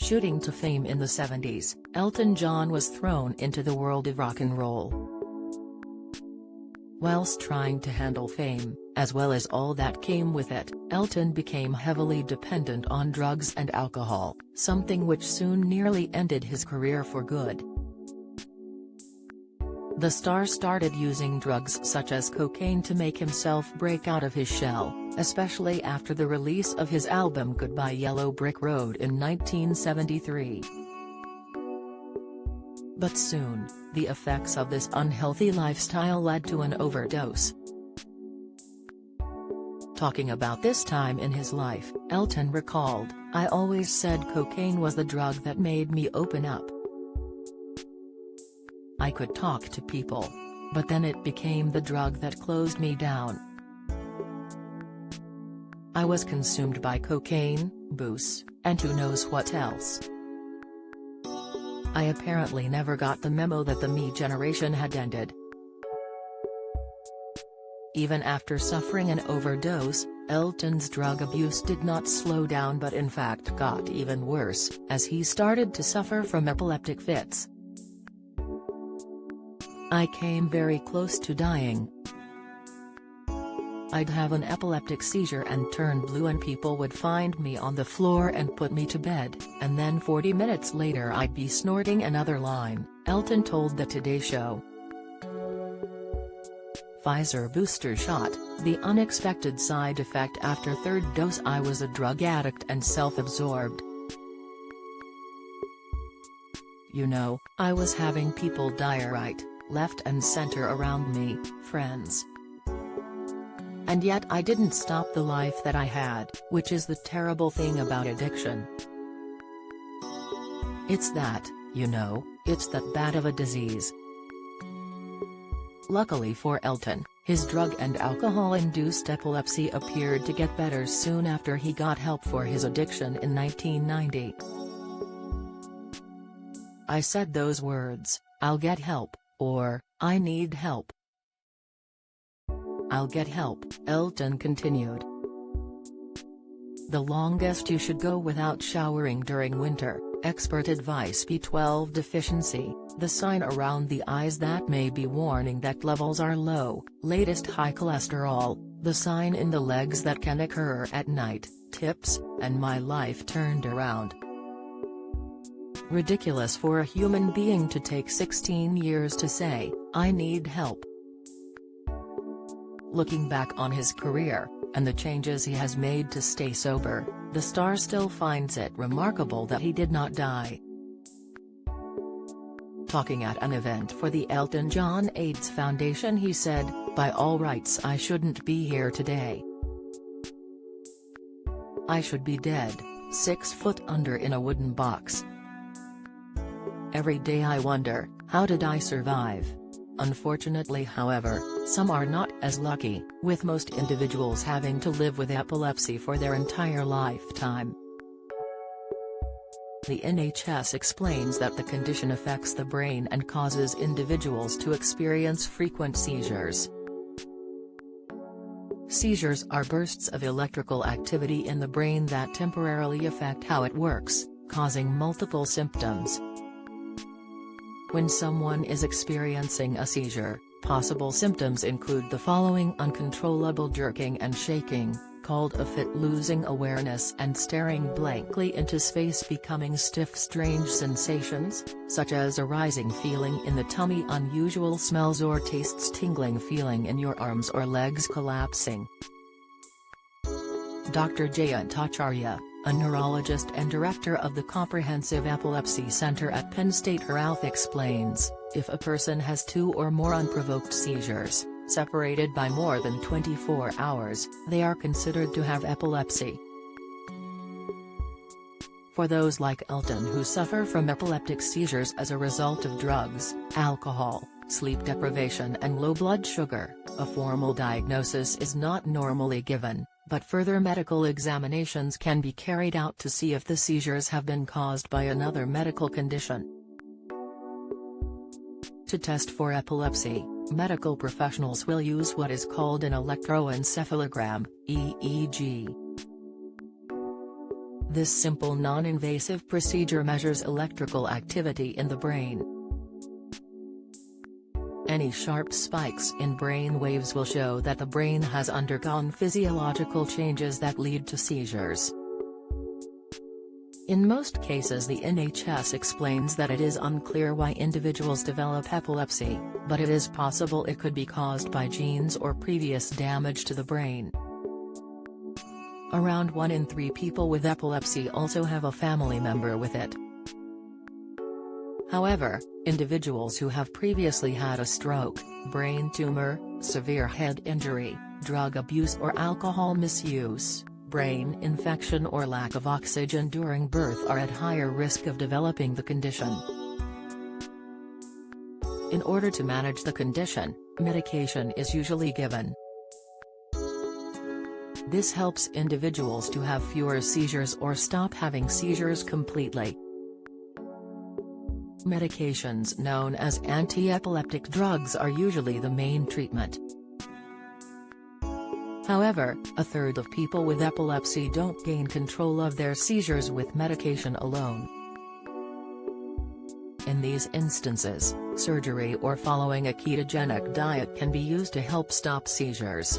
Shooting to fame in the 70s, Elton John was thrown into the world of rock and roll. Whilst trying to handle fame, as well as all that came with it, Elton became heavily dependent on drugs and alcohol, something which soon nearly ended his career for good. The star started using drugs such as cocaine to make himself break out of his shell, especially after the release of his album Goodbye Yellow Brick Road in 1973. But soon, the effects of this unhealthy lifestyle led to an overdose. Talking about this time in his life, Elton recalled, "I always said cocaine was the drug that made me open up. I could talk to people. But then it became the drug that closed me down. I was consumed by cocaine, booze, and who knows what else. I apparently never got the memo that the me generation had ended." Even after suffering an overdose, Elton's drug abuse did not slow down but in fact got even worse, as he started to suffer from epileptic fits. "I came very close to dying. I'd have an epileptic seizure and turn blue and people would find me on the floor and put me to bed, and then 40 minutes later I'd be snorting another line," Elton told the Today Show. Pfizer booster shot, the unexpected side effect after third dose. "I was a drug addict and self-absorbed. You know, I was having people die right, left and center around me, friends. And yet I didn't stop the life that I had, which is the terrible thing about addiction. It's that, you know, it's that bad of a disease." Luckily for Elton, his drug and alcohol-induced epilepsy appeared to get better soon after he got help for his addiction in 1990. "I said those words, 'I'll get help,' or, 'I need help. I'll get help,'" Elton continued. "The longest you should go without showering during winter, expert advice. B12 deficiency, the sign around the eyes that may be warning that levels are low, latest high cholesterol, the sign in the legs that can occur at night, tips, and my life turned around." Ridiculous for a human being to take 16 years to say, "I need help." Looking back on his career, and the changes he has made to stay sober, the star still finds it remarkable that he did not die. Talking at an event for the Elton John AIDS Foundation, he said, "By all rights I shouldn't be here today. I should be dead, 6 foot under in a wooden box. Every day I wonder, how did I survive?" Unfortunately, however, some are not as lucky, with most individuals having to live with epilepsy for their entire lifetime. The NHS explains that the condition affects the brain and causes individuals to experience frequent seizures. Seizures are bursts of electrical activity in the brain that temporarily affect how it works, causing multiple symptoms. When someone is experiencing a seizure, possible symptoms include the following: uncontrollable jerking and shaking, called a fit, losing awareness and staring blankly into space, becoming stiff, strange sensations, such as a rising feeling in the tummy, unusual smells or tastes, tingling feeling in your arms or legs, collapsing. Dr. Jayant Acharya, a neurologist and director of the Comprehensive Epilepsy Center at Penn State Health, explains, if a person has 2 or more unprovoked seizures, separated by more than 24 hours, they are considered to have epilepsy. For those like Elton who suffer from epileptic seizures as a result of drugs, alcohol, sleep deprivation and low blood sugar, a formal diagnosis is not normally given, but further medical examinations can be carried out to see if the seizures have been caused by another medical condition. To test for epilepsy, medical professionals will use what is called an electroencephalogram, EEG. This simple non-invasive procedure measures electrical activity in the brain. Any sharp spikes in brain waves will show that the brain has undergone physiological changes that lead to seizures. In most cases, the NHS explains that it is unclear why individuals develop epilepsy, but it is possible it could be caused by genes or previous damage to the brain. Around 1 in 3 people with epilepsy also have a family member with it. However, individuals who have previously had a stroke, brain tumor, severe head injury, drug abuse or alcohol misuse, brain infection or lack of oxygen during birth are at higher risk of developing the condition. In order to manage the condition, medication is usually given. This helps individuals to have fewer seizures or stop having seizures completely. Medications known as anti-epileptic drugs are usually the main treatment. However, a third of people with epilepsy don't gain control of their seizures with medication alone. In these instances, surgery or following a ketogenic diet can be used to help stop seizures.